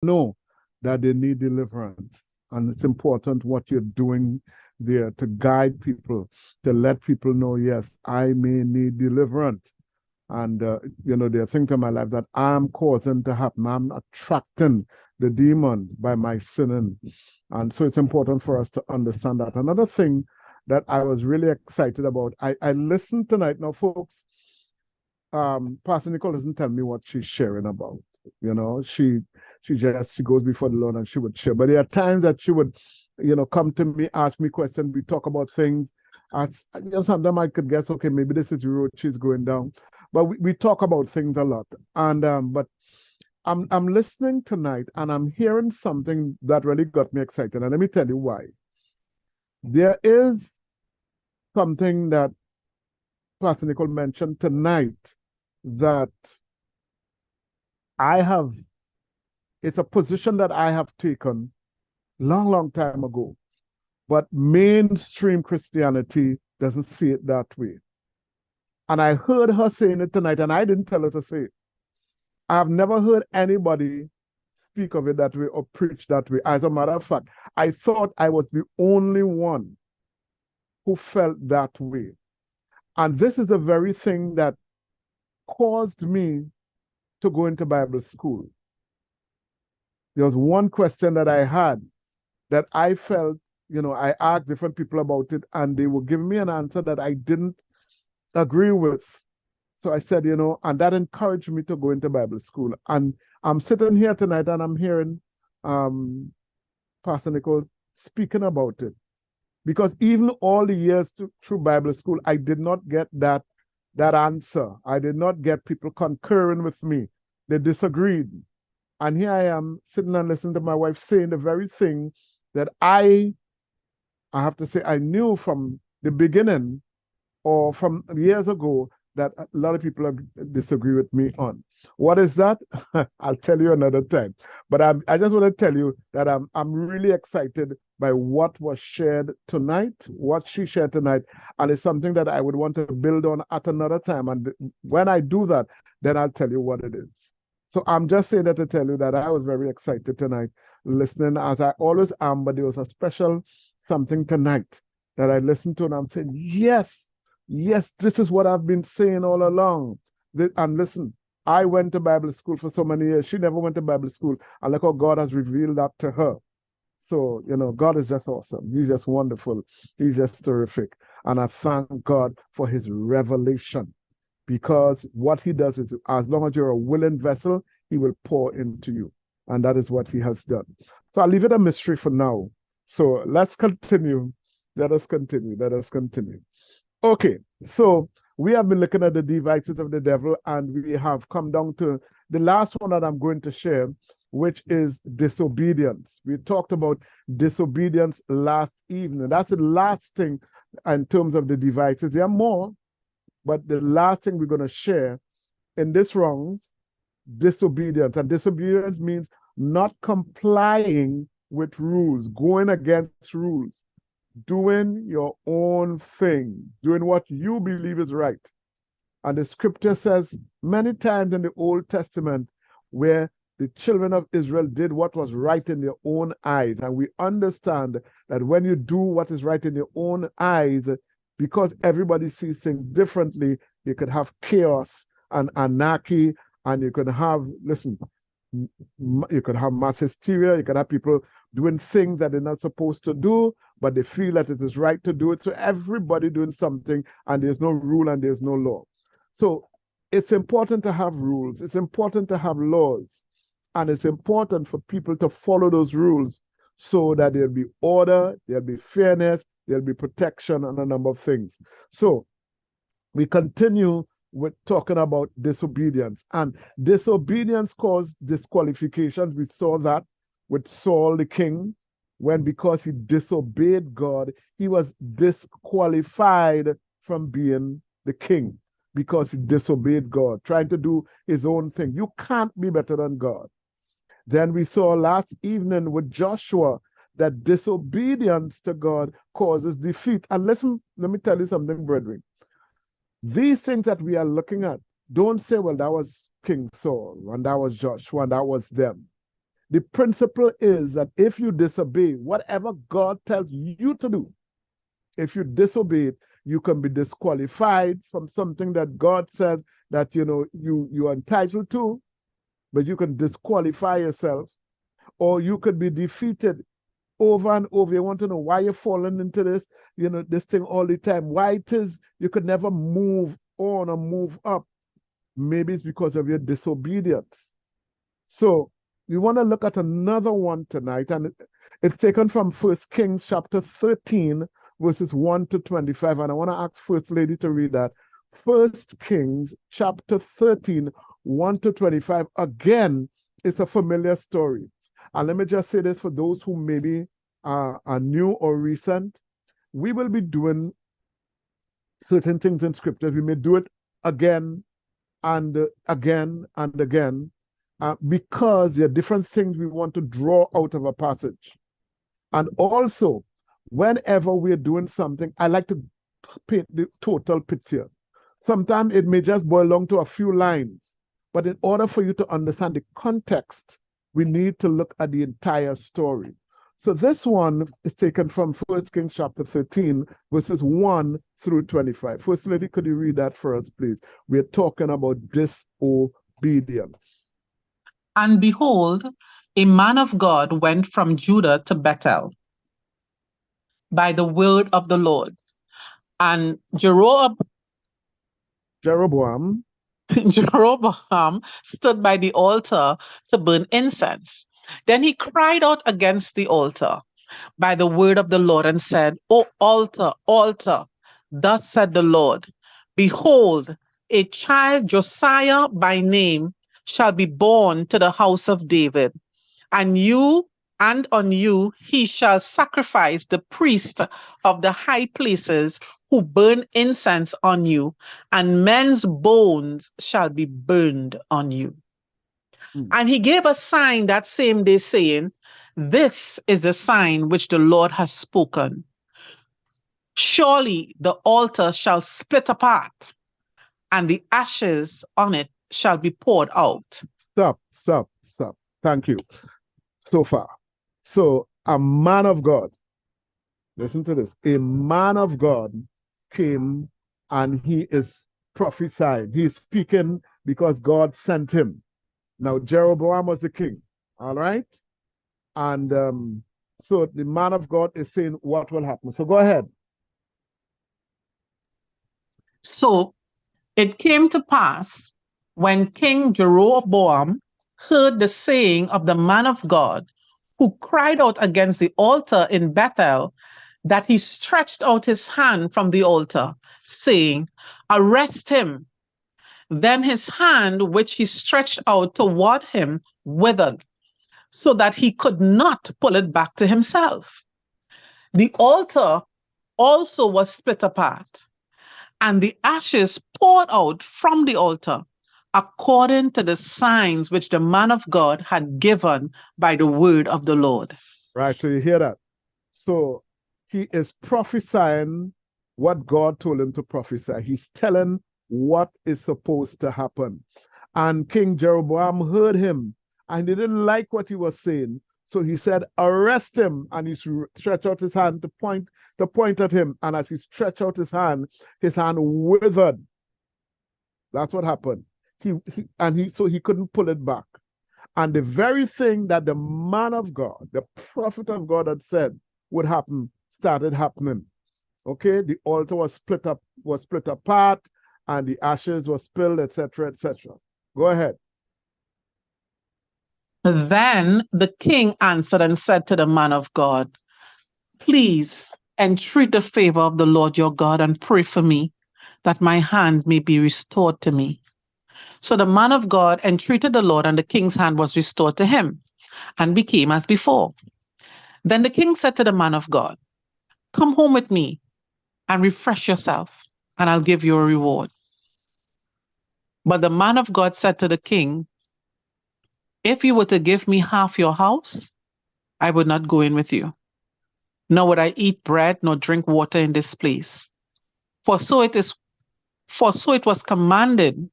know that they need deliverance. And it's important what you're doing there to guide people, to let people know, yes, I may need deliverance. And, there are things in my life that I'm causing to happen. I'm attracting the demons by my sinning. And so it's important for us to understand that. Another thing that I was really excited about, I listened tonight. Now, folks, Pastor Nicole doesn't tell me what she's sharing about. She goes before the Lord and she would share. But there are times that she would, come to me, ask me questions. We talk about things. Sometimes I could guess, okay, maybe this is the road she's going down. But we talk about things a lot. And but I'm listening tonight and I'm hearing something that really got me excited. And let me tell you why. There is something that Pastor Nicole mentioned tonight that I have, it's a position that I have taken long time ago, but mainstream Christianity doesn't see it that way. And I heard her saying it tonight, and I didn't tell her to say it. I've never heard anybody speak of it that way or preach that way. As a matter of fact, I thought I was the only one who felt that way. And this is the very thing that caused me to go into Bible school. There was one question that I had that I felt, I asked different people about it and they were giving me an answer that I didn't agree with. So I said, and that encouraged me to go into Bible school. And I'm sitting here tonight and I'm hearing Pastor Nicole speaking about it. Because even all the years through Bible school, I did not get that answer. I did not get people concurring with me. They disagreed. And here I am sitting and listening to my wife saying the very thing that I have to say I knew from the beginning or from years ago that a lot of people disagree with me on. What is that? I'll tell you another time. But I just want to tell you that I'm really excited by what was shared tonight, what she shared tonight, and it's something that I would want to build on at another time. And when I do that, then I'll tell you what it is. So I'm just saying that to tell you that I was very excited tonight, listening as I always am, but there was a special something tonight that I listened to, and I'm saying, yes, this is what I've been saying all along. And listen, I went to Bible school for so many years. She never went to Bible school. And look how God has revealed that to her. So, God is just awesome. He's just wonderful. He's just terrific. And I thank God for his revelation, because what he does is, as long as you're a willing vessel, he will pour into you. And that is what he has done. So I'll leave it a mystery for now. So let's continue. Let us continue. Okay, so we have been looking at the devices of the devil, and we have come down to the last one that I'm going to share, which is disobedience. We talked about disobedience last evening. That's the last thing in terms of the devices. There are more, but the last thing we're going to share in this rounds, disobedience. And disobedience means not complying with rules, going against rules, doing your own thing, doing what you believe is right. And the scripture says many times in the Old Testament where the children of Israel did what was right in their own eyes. And we understand that when you do what is right in your own eyes, because everybody sees things differently, you could have chaos and anarchy, and you could have, listen, you could have mass hysteria, you could have people doing things that they're not supposed to do, but they feel that it is right to do it. So everybody doing something, and there's no rule and there's no law. So it's important to have rules. It's important to have laws. And it's important for people to follow those rules so that there'll be order, there'll be fairness, there'll be protection, and a number of things. So we continue with talking about disobedience. And disobedience caused disqualifications. We saw that with Saul the king, when because he disobeyed God, he was disqualified from being the king because he disobeyed God, trying to do his own thing. You can't be better than God. Then we saw last evening with Joshua that disobedience to God causes defeat. And listen, let me tell you something, brethren. These things that we are looking at, don't say, well, that was King Saul, and that was Joshua, and that was them. The principle is that if you disobey whatever God tells you to do, if you disobey it, you can be disqualified from something that God says that you are entitled to, but you can disqualify yourself, or you could be defeated over and over. You want to know why you're falling into this thing all the time. Why it is you could never move on or move up. Maybe it's because of your disobedience. So we want to look at another one tonight, and it's taken from 1 Kings chapter 13, verses 1 to 25. And I want to ask First Lady to read that. 1 Kings chapter 13, 1 to 25. Again, it's a familiar story. And let me just say this for those who maybe are new or recent. We will be doing certain things in scripture. We may do it again and again and again because there are different things we want to draw out of a passage. And also, whenever we're doing something, I like to paint the total picture. Sometimes it may just boil down to a few lines, but in order for you to understand the context, we need to look at the entire story. So this one is taken from 1 Kings chapter 13, verses 1 through 25. First Lady, could you read that for us, please? We're talking about disobedience. And behold, a man of God went from Judah to Bethel by the word of the Lord. And Jeroboam Jeroboam stood by the altar to burn incense. Then he cried out against the altar by the word of the Lord and said, O altar, altar, thus said the Lord, behold, a child Josiah by name shall be born to the house of David, and on you he shall sacrifice the priest of the high places who burn incense on you, and men's bones shall be burned on you. And he gave a sign that same day, saying, this is the sign which the Lord has spoken. Surely the altar shall split apart, and the ashes on it shall be poured out. Stop. Thank you. So far. So a man of God, listen to this, a man of God came and he is prophesying. He's speaking because God sent him. Now, Jeroboam was the king, all right? And so the man of God is saying what will happen. So go ahead. So it came to pass when King Jeroboam heard the saying of the man of God who cried out against the altar in Bethel, that he stretched out his hand from the altar, saying, arrest him. Then his hand, which he stretched out toward him, withered, so that he could not pull it back to himself. The altar also was split apart, and the ashes poured out from the altar, according to the signs which the man of God had given by the word of the Lord. Right, so you hear that. So he is prophesying what God told him to prophesy. He's telling what is supposed to happen. And King Jeroboam heard him, and he didn't like what he was saying. So he said, arrest him. And he stretched out his hand to point at him. And as he stretched out his hand withered. That's what happened. So he couldn't pull it back. And the very thing that the man of God, the prophet of God had said would happen, started happening. Okay, the altar was split apart, and the ashes were spilled, etc., etc. Go ahead. Then the king answered and said to the man of God, please entreat the favor of the Lord your God and pray for me, that my hand may be restored to me. So the man of God entreated the Lord, and the king's hand was restored to him and became as before. Then the king said to the man of God, come home with me and refresh yourself, and I'll give you a reward. But the man of God said to the king, if you were to give me half your house, I would not go in with you, nor would I eat bread nor drink water in this place. For so it was commanded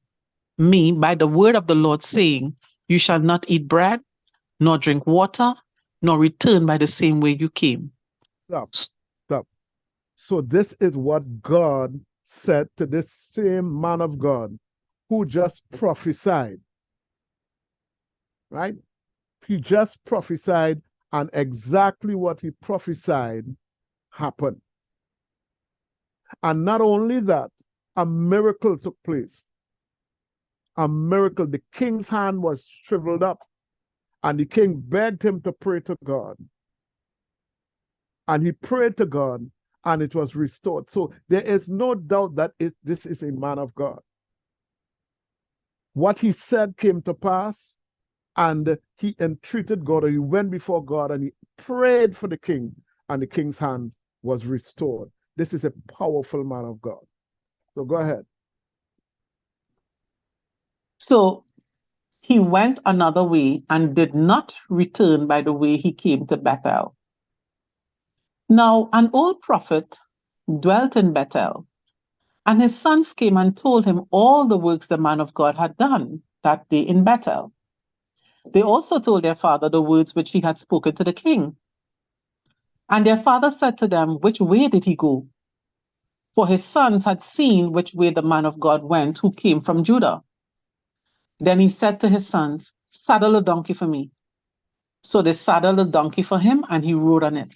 me by the word of the Lord, saying, you shall not eat bread, nor drink water, nor return by the same way you came. Stop. Stop. So this is what God said to this same man of God who just prophesied, right? He just prophesied, and exactly what he prophesied happened. And not only that, a miracle took place. A miracle. The king's hand was shriveled up, and the king begged him to pray to God. And he prayed to God, and it was restored. So there is no doubt that this is a man of God. What he said came to pass, and he entreated God, or he went before God, and he prayed for the king, and the king's hand was restored. This is a powerful man of God. So go ahead. So he went another way and did not return by the way he came to Bethel. Now an old prophet dwelt in Bethel, and his sons came and told him all the works the man of God had done that day in Bethel. They also told their father the words which he had spoken to the king. And their father said to them, which way did he go? For his sons had seen which way the man of God went who came from Judah. Then he said to his sons, saddle a donkey for me. So they saddled a donkey for him, and he rode on it,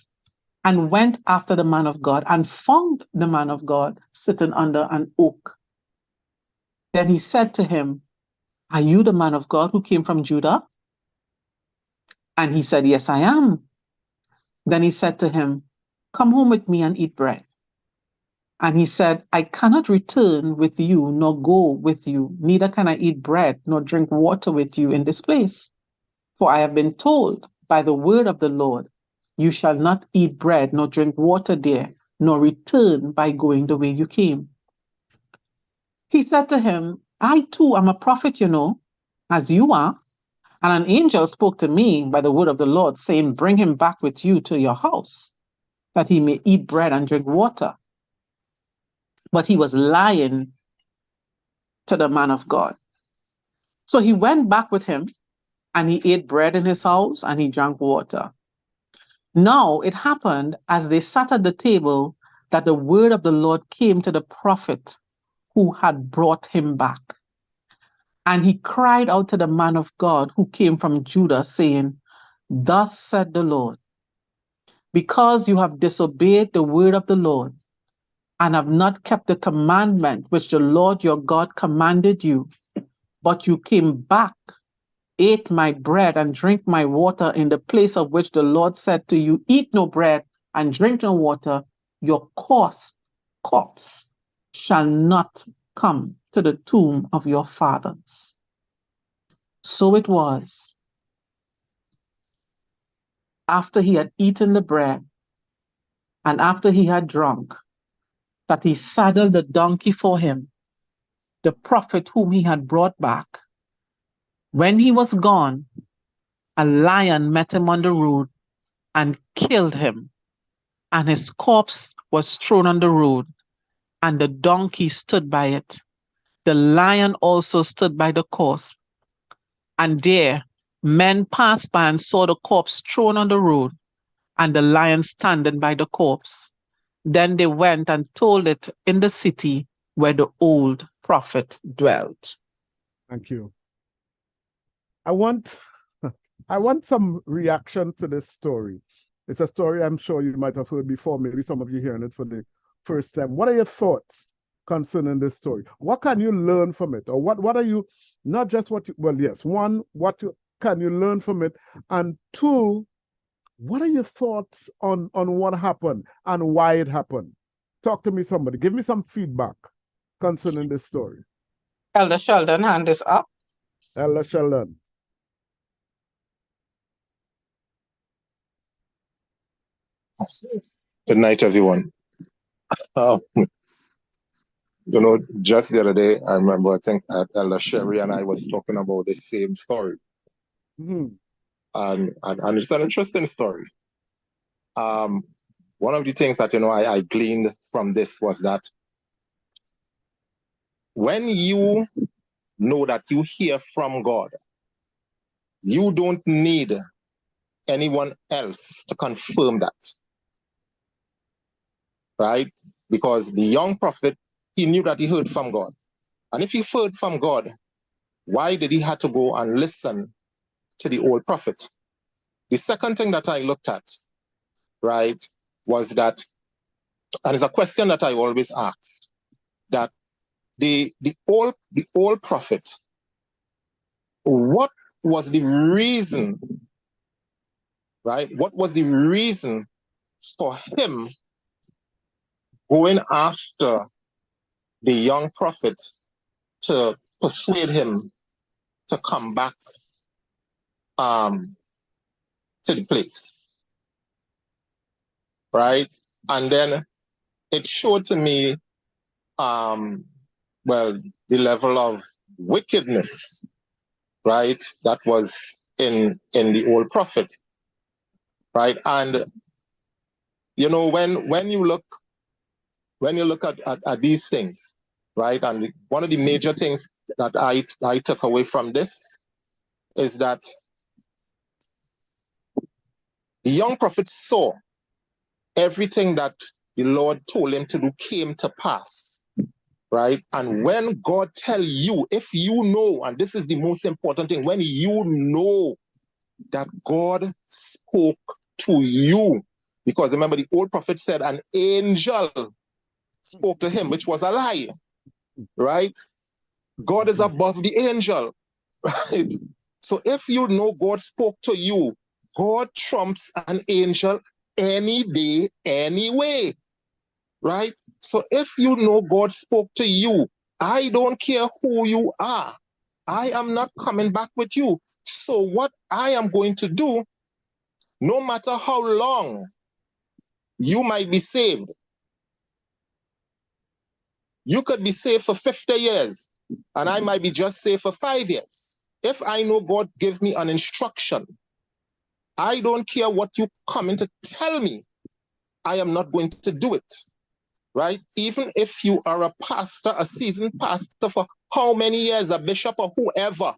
and went after the man of God, and found the man of God sitting under an oak. Then he said to him, are you the man of God who came from Judah? And he said, yes, I am. Then he said to him, come home with me and eat bread. And he said, I cannot return with you, nor go with you, neither can I eat bread, nor drink water with you in this place. For I have been told by the word of the Lord, you shall not eat bread, nor drink water there, nor return by going the way you came. He said to him, I too am a prophet, as you are. And an angel spoke to me by the word of the Lord, saying, bring him back with you to your house, that he may eat bread and drink water. But he was lying to the man of God. So he went back with him, and he ate bread in his house, and he drank water. Now it happened as they sat at the table that the word of the Lord came to the prophet who had brought him back. And he cried out to the man of God who came from Judah, saying, thus said the Lord, because you have disobeyed the word of the Lord, and have not kept the commandment which the Lord your God commanded you, but you came back, ate my bread and drink my water in the place of which the Lord said to you, eat no bread and drink no water, your corpse shall not come to the tomb of your fathers. So it was, after he had eaten the bread and after he had drunk, that he saddled the donkey for him, the prophet whom he had brought back. When he was gone, a lion met him on the road and killed him, and his corpse was thrown on the road, and the donkey stood by it. The lion also stood by the corpse, and there men passed by and saw the corpse thrown on the road, and the lion standing by the corpse. Then they went and told it in the city where the old prophet dwelt. Thank you. I want I want some reaction to this story. It's a story I'm sure you might have heard before. Maybe some of you hearing it for the first time. What are your thoughts concerning this story? What can you learn from it? Or what are you, not just what you, well, yes, one, can you learn from it? And two, what are your thoughts on what happened and why it happened? Talk to me, somebody. Give me some feedback concerning this story. Elder Sheldon, hand is up. Elder Sheldon. Good night, everyone. Just the other day, I remember, I think Elder Sherry and I was talking about the same story. Mm-hmm. And it's an interesting story. One of the things that, I gleaned from this was that when you know that you hear from God, you don't need anyone else to confirm that, right? Because the young prophet, he knew that he heard from God. And if he heard from God, why did he have to go and listen to the old prophet? The second thing that I looked at, right, was that, and it's a question that I always asked, that the old prophet, what was the reason, right? What was the reason for him going after the young prophet to persuade him to come back to the place, right? And then it showed to me, well, the level of wickedness, right, that was in the old prophet, right? And you know, when you look at these things, right, and one of the major things that I took away from this is that the young prophet saw everything that the Lord told him to do came to pass, right? And when God tell you, if you know, and this is the most important thing, when you know that God spoke to you, because remember the old prophet said an angel spoke to him, which was a lie, right? God is above the angel, right? So if you know God spoke to you, God trumps an angel any day, anyway, right? So if you know God spoke to you, I don't care who you are. I am not coming back with you. So what I am going to do, no matter how long you might be saved, you could be saved for 50 years, and I might be just saved for 5 years. If I know God gave me an instruction, I don't care what you come in to tell me, I am not going to do it, right? Even if you are a pastor, a seasoned pastor for how many years, a bishop or whoever,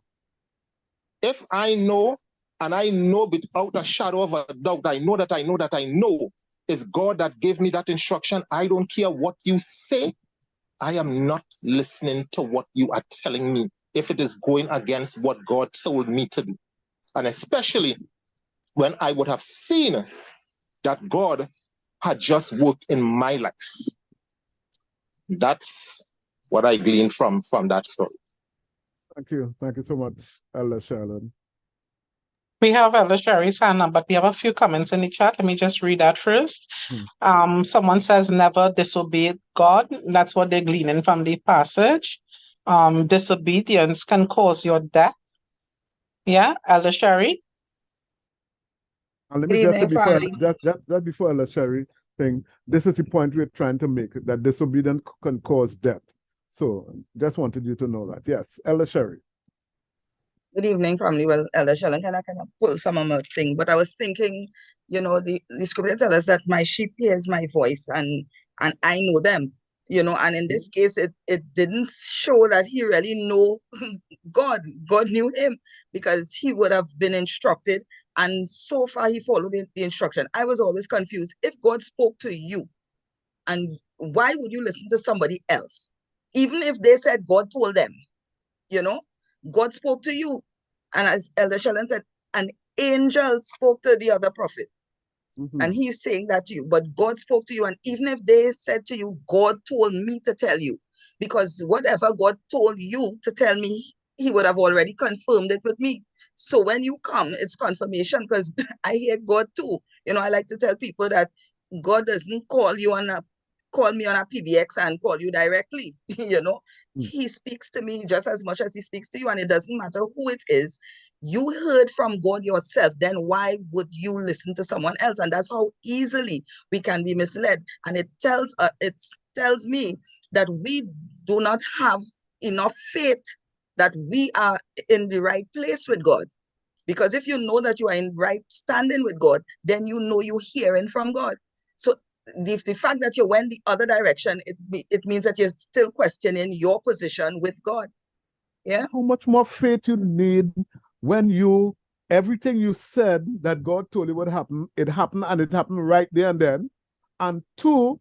if I know, and I know without a shadow of a doubt, I know that I know that I know it's God that gave me that instruction. I don't care what you say. I am not listening to what you are telling me if it is going against what God told me to do. And especially when I would have seen that God had just worked in my life. That's what I gleaned from that story. Thank you. Thank you so much, Elder Sharon. We have Elder Sherry's hand up, but we have a few comments in the chat. Let me just read that first. Someone says never disobey God. That's what they're gleaning from the passage. Disobedience can cause your death. Yeah, Elder Sherry. And let me Good just say evening, before family. just before Elder Sherry thing, this is the point we're trying to make, that disobedience can cause death. So just wanted you to know that. Yes, Elder Sherry. Good evening, family. Well, Elder Shellen kind of pull some of my thing, but I was thinking, you know, the scripture tells us that my sheep hears my voice and I know them, you know, and in this case, it didn't show that he really know God. God knew him because he would have been instructed, and so far he followed the instruction. I was always confused. If God spoke to you, and why would you listen to somebody else? Even if they said God told them, you know, God spoke to you. And as Elder Sheldon said, an angel spoke to the other prophet. And he's saying that to you, but God spoke to you. And even if they said to you, God told me to tell you, because whatever God told you to tell me, he would have already confirmed it with me. So when you come, it's confirmation, because I hear God too. You know, I like to tell people that God doesn't call me on a PBX and call you directly. You know, he speaks to me just as much as he speaks to you, and it doesn't matter who it is. You heard from God yourself, then why would you listen to someone else? And that's how easily we can be misled. And it tells me that we do not have enough faith that we are in the right place with God. Because if you know that you are in right standing with God, then you know you're hearing from God. So the fact that you went the other direction, it means that you're still questioning your position with God. Yeah. How much more faith you need when you everything you said that God told you would happen, it happened, and it happened right there and then. And two,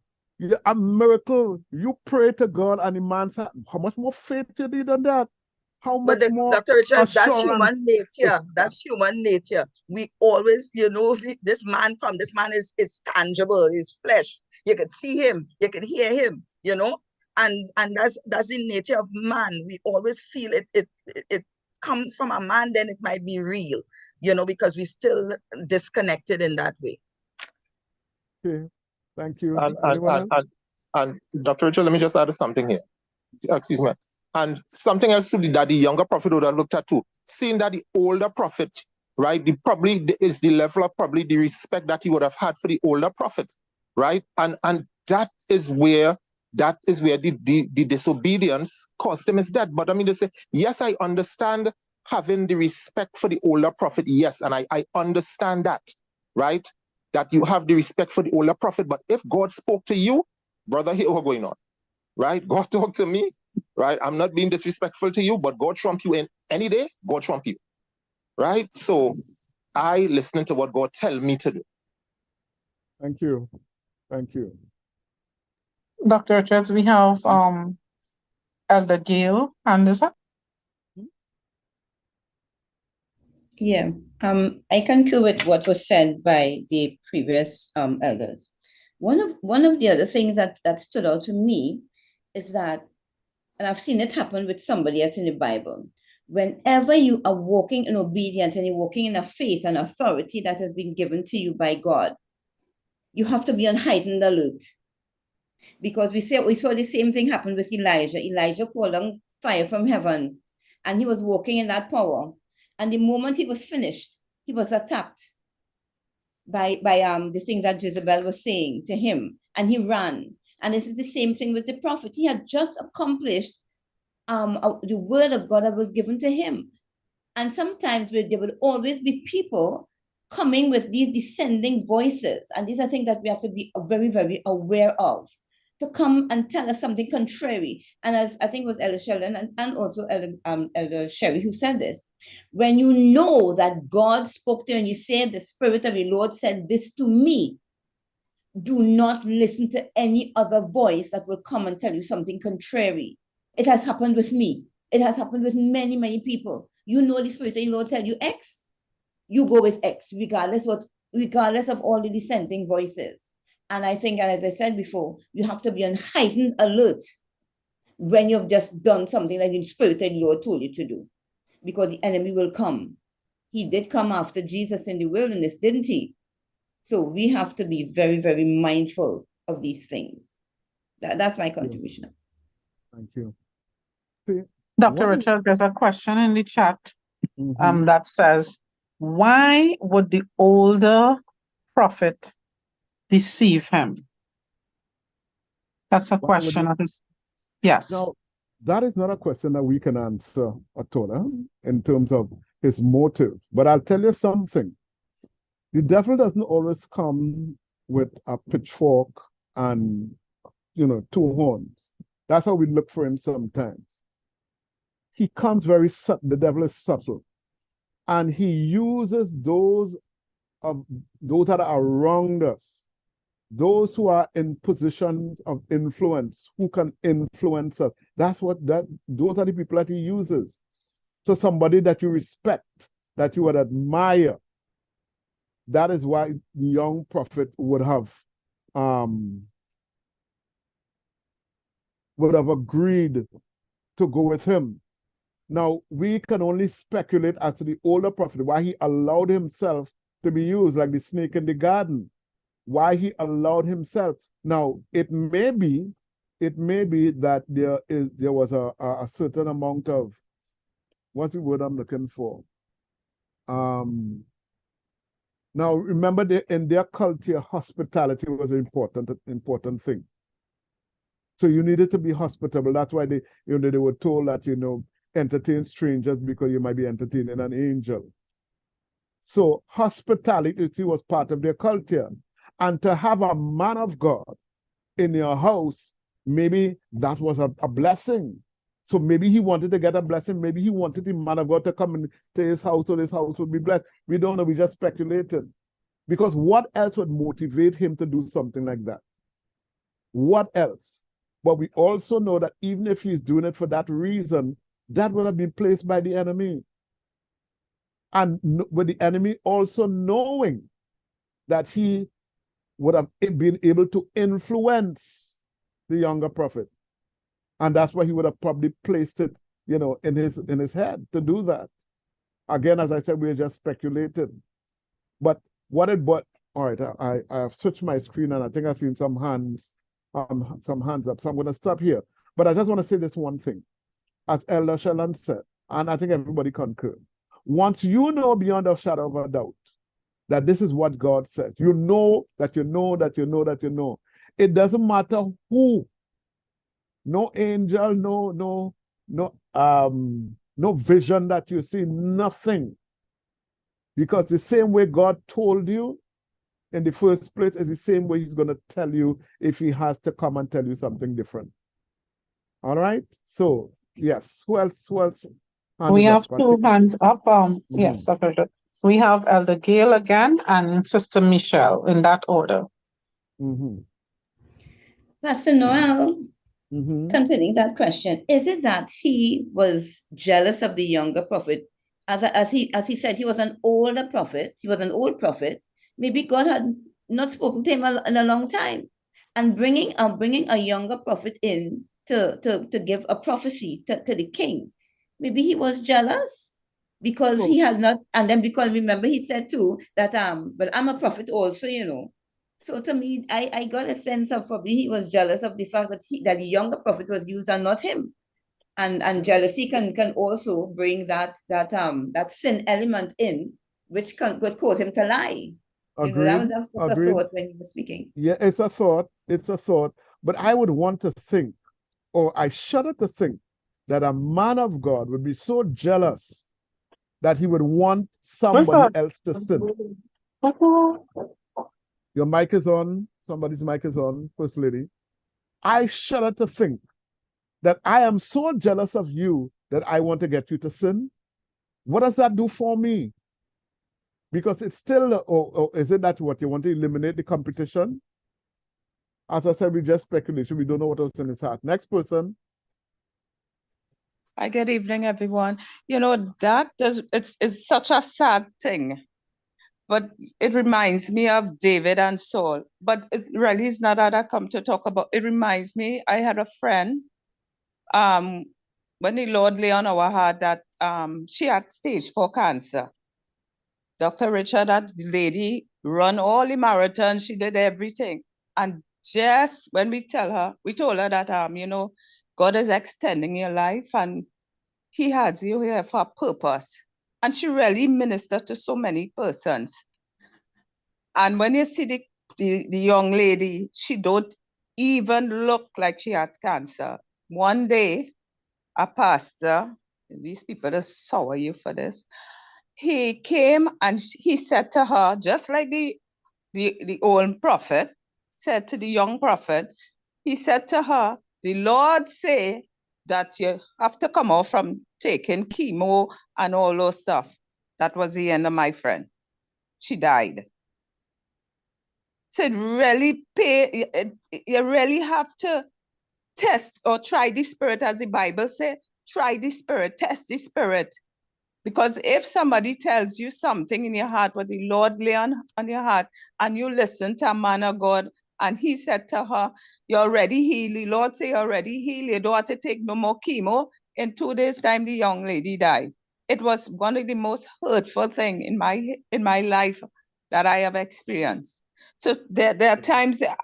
a miracle. You pray to God and the man said, how much more faith you need than that? How But much more Dr. Richards, that's assurance? human nature. That's human nature. We always, this man come, this man is tangible, is flesh. You can see him, you can hear him, and that's the nature of man. We always feel it comes from a man, then it might be real, because we still disconnected in that way. Okay, thank you. And Dr. Richard, let me just add something here. Excuse me. And something else too that the younger prophet would have looked at too. Seeing that the older prophet, right, is the level of probably the respect that he would have had for the older prophet, right? And that is where the disobedience caused him his death. But I mean, they say, yes, I understand having the respect for the older prophet, yes, and I understand that, right? That you have the respect for the older prophet. But if God spoke to you, brother, here what's going on, right? God talked to me, right? I'm not being disrespectful to you, but God trump you in any day, God trump you, right? So I listening to what God tell me to do. Thank you. Thank you. Dr. Richards, we have Elder Gail Anderson. Yeah, I concur with what was said by the previous elders. One of the other things that stood out to me is that, and I've seen it happen with somebody else in the Bible, whenever you are walking in obedience and you're walking in a faith and authority that has been given to you by God, you have to be on heightened alert. Because we saw the same thing happen with Elijah. Elijah called on fire from heaven, and he was walking in that power. And the moment he was finished, he was attacked by the thing that Jezebel was saying to him, and he ran. And this is the same thing with the prophet. He had just accomplished the word of God that was given to him. And sometimes there would always be people coming with these descending voices. And these are things that we have to be very, very aware of, to come and tell us something contrary. And as I think it was Elder Sheldon and also Elder Sherry who said this, when you know that God spoke to you and you say, the Spirit of the Lord said this to me, do not listen to any other voice that will come and tell you something contrary. It has happened with me. It has happened with many, many people. You know the Spirit of the Lord tell you X, you go with X, regardless of all the dissenting voices. And I think, and as I said before, you have to be on heightened alert when you've just done something that the Spirit of the Lord told you to do, because the enemy will come. He did come after Jesus in the wilderness, didn't he? So we have to be very, very mindful of these things. That's my contribution. Thank you. Dr. Richard, there's a question in the chat that says, why would the older prophet deceive him? That's a question. Yes. Now, that is not a question that we can answer at all in terms of his motive. But I'll tell you something. The devil doesn't always come with a pitchfork and, two horns. That's how we look for him sometimes. He comes very subtle. The devil is subtle. And he uses those that are around us, those who are in positions of influence, who can influence us. Those are the people that he uses. So somebody that you respect, that you would admire, that is why the young prophet would have agreed to go with him. Now, we can only speculate as to the older prophet, why he allowed himself to be used like the snake in the garden, why he allowed himself. Now, it may be that there was a certain amount of, what's the word I'm looking for? Now, remember, in their culture, hospitality was an important thing. So you needed to be hospitable. That's why they were told that, entertain strangers because you might be entertaining an angel. So hospitality was part of their culture. And to have a man of God in your house, maybe that was a blessing. So maybe he wanted to get a blessing. Maybe he wanted the man of God to come into his house so his house would be blessed. We don't know. We just speculated. Because what else would motivate him to do something like that? What else? But we also know that even if he's doing it for that reason, that would have been placed by the enemy. And with the enemy also knowing that he would have been able to influence the younger prophet. And that's why he would have probably placed it, in his head to do that. Again, as I said, we're just speculating. But what it brought, all right, I have switched my screen and I think I've seen some hands up. So I'm going to stop here. But I just want to say this one thing. As Elder Sheldon said, and I think everybody concurs, once you know beyond a shadow of a doubt that this is what God says, you know that you know that you know that you know. It doesn't matter who, no angel, no vision that you see, nothing. Because the same way God told you in the first place is the same way he's going to tell you if he has to come and tell you something different. All right? So, yes. Who else? We have two hands up. Yes, Dr. Jo. We have Elder Gail again and Sister Michelle in that order. Pastor Noel, continuing that question, is it that he was jealous of the younger prophet? As he said, he was an older prophet. He was an old prophet. Maybe God had not spoken to him in a long time, and bringing a younger prophet in to give a prophecy to the king. Maybe he was jealous because he had not, and then because remember he said too that but I'm a prophet also, So to me, I got a sense of probably he was jealous of the fact that that the younger prophet was used and not him. And jealousy can also bring that sin element in, which could cause him to lie. Agreed. That was just a thought when you were speaking. Yeah, it's a thought. But I would want to think, or I shudder to think, that a man of God would be so jealous that he would want somebody else to sin. Your mic is on. Somebody's mic is on, First Lady. I shudder to think that I am so jealous of you that I want to get you to sin. What does that do for me? Because it's still, or is it that what you want to eliminate the competition? As I said, we just speculation. We don't know what was in his heart. Next person. Hi, good evening, everyone. It's such a sad thing, but it reminds me of David and Saul. But it really is not that I come to talk about. It reminds me, I had a friend, when the Lord lay on our heart that she had stage 4 cancer. Dr. Richard, that lady, run all the marathons, she did everything. And just when we told her that, God is extending your life and he has you here for a purpose. And she really ministered to so many persons. And when you see the young lady, she don't even look like she had cancer. One day, a pastor, these people are sour you for this, he came and he said to her, just like the old prophet said to the young prophet, he said to her, the Lord say that you have to come out from taking chemo and all those stuff. That was the end of my friend. She died. So it really you really have to test or try the spirit, as the Bible says, try the spirit, test the spirit. Because if somebody tells you something in your heart, what the Lord lay on your heart, and you listen to a man of God, and he said to her, you're already healed. The Lord say you're already healed. You don't have to take no more chemo. In 2 days' time, the young lady died. It was one of the most hurtful things in my life that I have experienced. So there are times that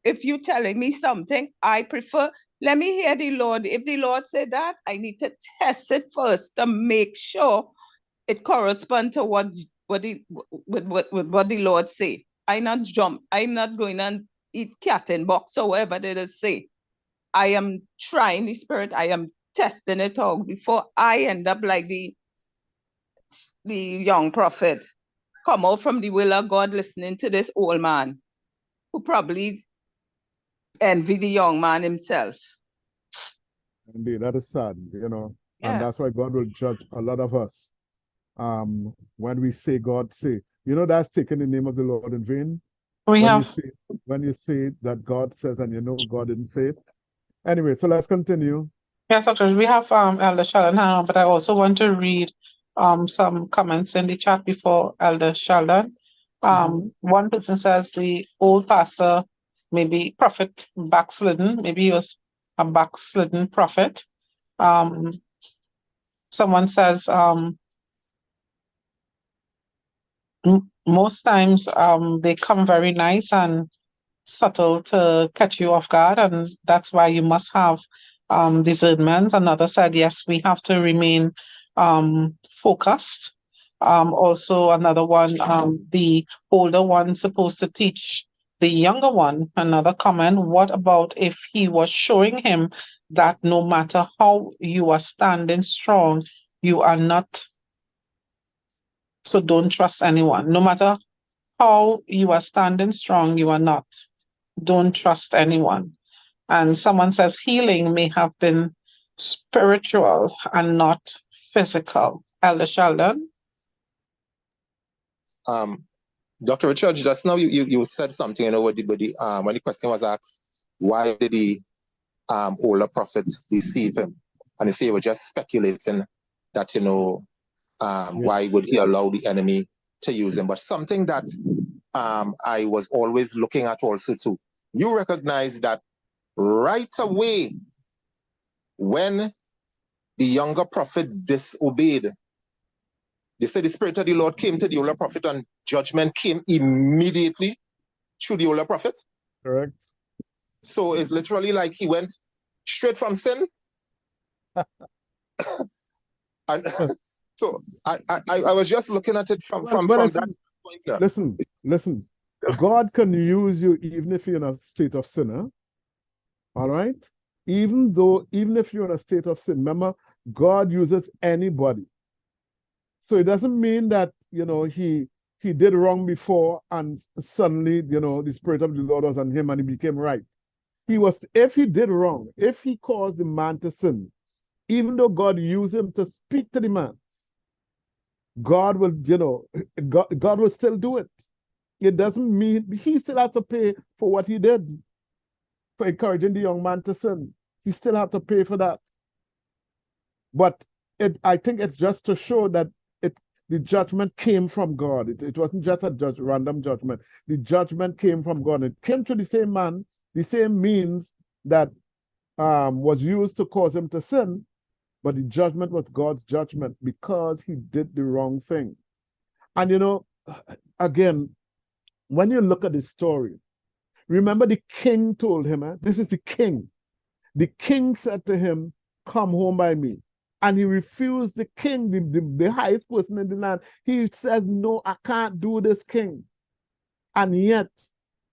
if you're telling me something, I prefer, let me hear the Lord. If the Lord said that, I need to test it first to make sure it corresponds to what the Lord say. I'm not going and eat cat and box or whatever they say. I am trying the spirit. I am testing it out before I end up like the young prophet. Come out from the will of God listening to this old man who probably envy the young man himself. Indeed, that is sad, you know, and Yeah. that's why God will judge a lot of us. When we say God say, you know, that's taking the name of the Lord in vain. We When you have, say when you say that God says and you know God didn't say it. Anyway, so let's continue. yes, Dr. We have Elder Sheldon hang on, but I also want to read some comments in the chat before Elder Sheldon. One person says the old pastor, maybe prophet backslidden, maybe he was a backslidden prophet. Someone says most times they come very nice and subtle to catch you off guard, and that's why you must have discernment. Another said, yes, we have to remain focused. Also, another one, the older one supposed to teach the younger one. Another comment, what about if he was showing him that no matter how you are standing strong, you are not, so don't trust anyone. No matter how you are standing strong, you are not. Don't trust anyone. And someone says healing may have been spiritual and not physical. Elder Sheldon? Dr. Richard, just now you said something, you know, when the question was asked, why did the older prophet deceive him? And you say he was just speculating that, you know, why would he allow the enemy to use him? But something that I was always looking at also too, you recognize that right away when the younger prophet disobeyed, they said the Spirit of the Lord came to the older prophet and judgment came immediately through the older prophet. Correct. So it's literally like he went straight from sin. And so I was just looking at it from that point. Listen. God can use you even if you're in a state of sin. All right? Even if you're in a state of sin, remember, God uses anybody. So it doesn't mean that, you know, he did wrong before and suddenly, you know, the Spirit of the Lord was on him and he became right. If he did wrong, if he caused the man to sin, even though God used him to speak to the man, God will, you know, God will still do it. It doesn't mean he still has to pay for what he did for encouraging the young man to sin. He still has to pay for that. But I think it's just to show that the judgment came from God. It wasn't just a random judgment. The judgment came from God. It came to the same man, the same means that was used to cause him to sin, but the judgment was God's judgment because he did the wrong thing. And you know, again, when you look at the story, remember the king told him, this is the king. The king said to him, come home by me. And he refused. The king, the highest person in the land, he says, no, I can't do this, king. And yet,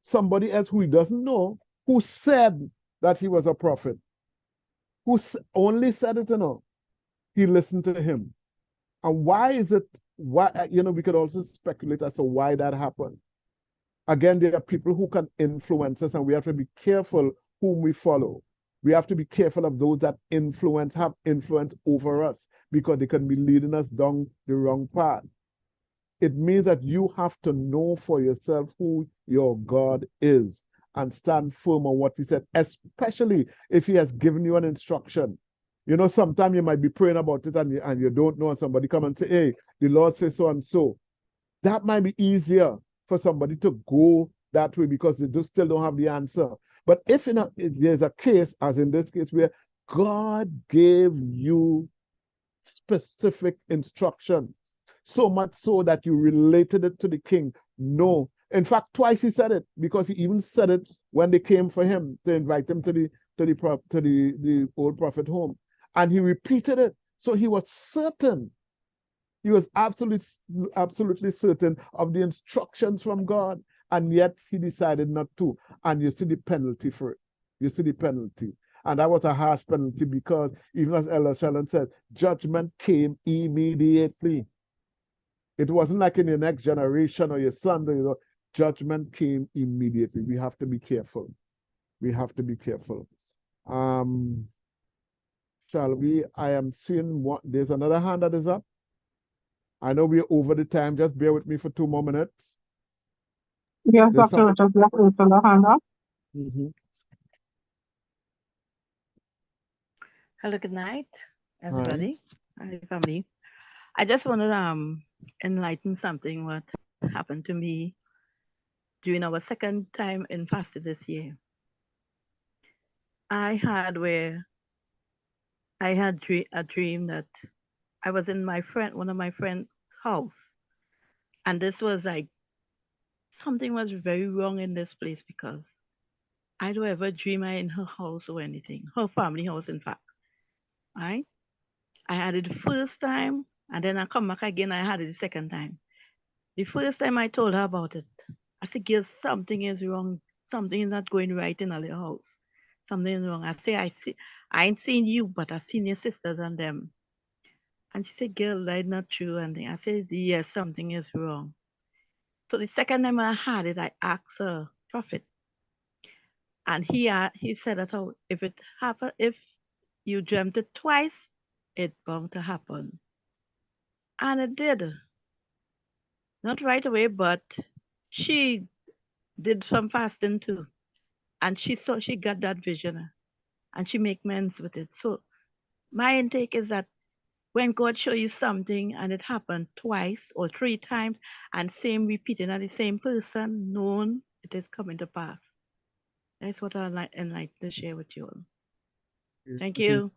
somebody else who he doesn't know, who said that he was a prophet, who only said it, you know, he listened to him. And why is it, why, you know, we could also speculate as to why that happened. Again, there are people who can influence us, and we have to be careful whom we follow. We have to be careful of those that have influence over us, because they can be leading us down the wrong path. It means that you have to know for yourself who your God is and stand firm on what he said, especially if he has given you an instruction. You know, sometimes you might be praying about it and you don't know, and somebody come and say, hey, the Lord says so and so. That might be easier for somebody to go that way because they still don't have the answer. But if there's a case, as in this case, where God gave you specific instruction, so much so that you related it to the king, no. In fact, twice he said it, because he even said it when they came for him to invite him to the old prophet home. And he repeated it. So he was certain. He was absolutely certain of the instructions from God, and yet he decided not to. And you see the penalty for it. You see the penalty. And that was a harsh penalty, because even as Elder Sheldon said, judgment came immediately. It wasn't like in your next generation or your son, you know, judgment came immediately. We have to be careful. We have to be careful. shall we? I am seeing what there's another hand that is up. I know we're over the time. Just bear with me for 2 more minutes. Yes, There's Dr. Richard, Black Ursula, hand up. Hello, good night, everybody. Hi, family. I just want to enlighten something what happened to me during our second time in fasting this year. I had a dream that I was in one of my friend's house, and this was like something was very wrong in this place because I don't ever dream I in her house or anything, her family house, in fact. Right? I had it the first time, and then I come back again. I had it the second time. The first time I told her about it, I said, "Girl, something is wrong. Something is not going right in our house. Something is wrong." I say, I ain't seen you, but I've seen your sisters and them." And she said, "Girl, that's not true." And I said, "Yes, something is wrong." So the second time I had it, I asked her prophet, and he said that, "Oh, if you dreamt it twice, it's bound to happen." And it did. Not right away, but she did some fasting too. And she got that vision and she make amends with it. So my intake is that when God show you something and it happened twice or 3 times and same repeating at the same person, known it is coming to pass. That's what I'd like to share with you all. Thank you.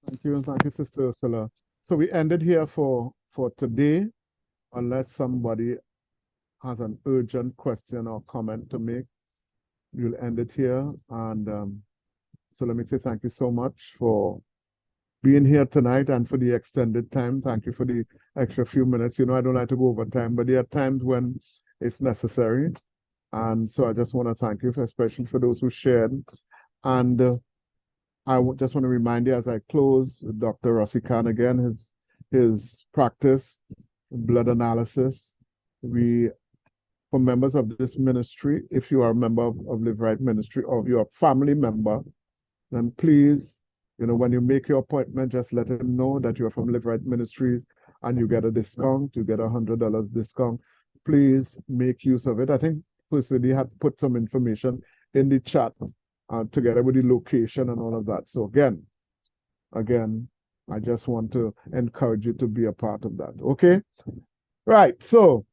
Thank you, and thank you, Sister Ursula. So we ended here for today, unless somebody has an urgent question or comment to make. We'll end it here. And so let me say thank you so much for being here tonight and for the extended time. Thank you for the extra few minutes. You know, I don't like to go over time, but there are times when it's necessary. And so I just want to thank you, especially for those who shared. And just want to remind you as I close, Dr. Rossi Khan again, his practice, blood analysis. For members of this ministry, if you are a member of Live Right Ministry or if you're a family member, then please, you know, when you make your appointment, just let him know that you're from Live Right Ministries and you get a discount, you get $100 discount. Please make use of it. I think First Lady had put some information in the chat together with the location and all of that. So again, I just want to encourage you to be a part of that. Okay? Right. So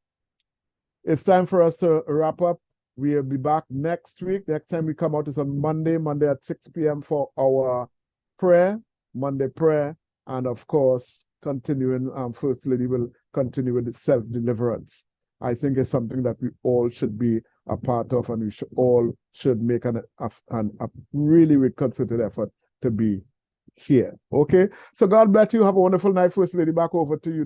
it's time for us to wrap up. We'll be back next week. Next time we come out is on Monday at 6 p.m. for our Monday prayer. And of course, continuing, First Lady will continue with the self-deliverance. I think it's something that we all should be a part of, and we all should make a really concerted effort to be here. Okay? So God bless you. Have a wonderful night, First Lady. Back over to you.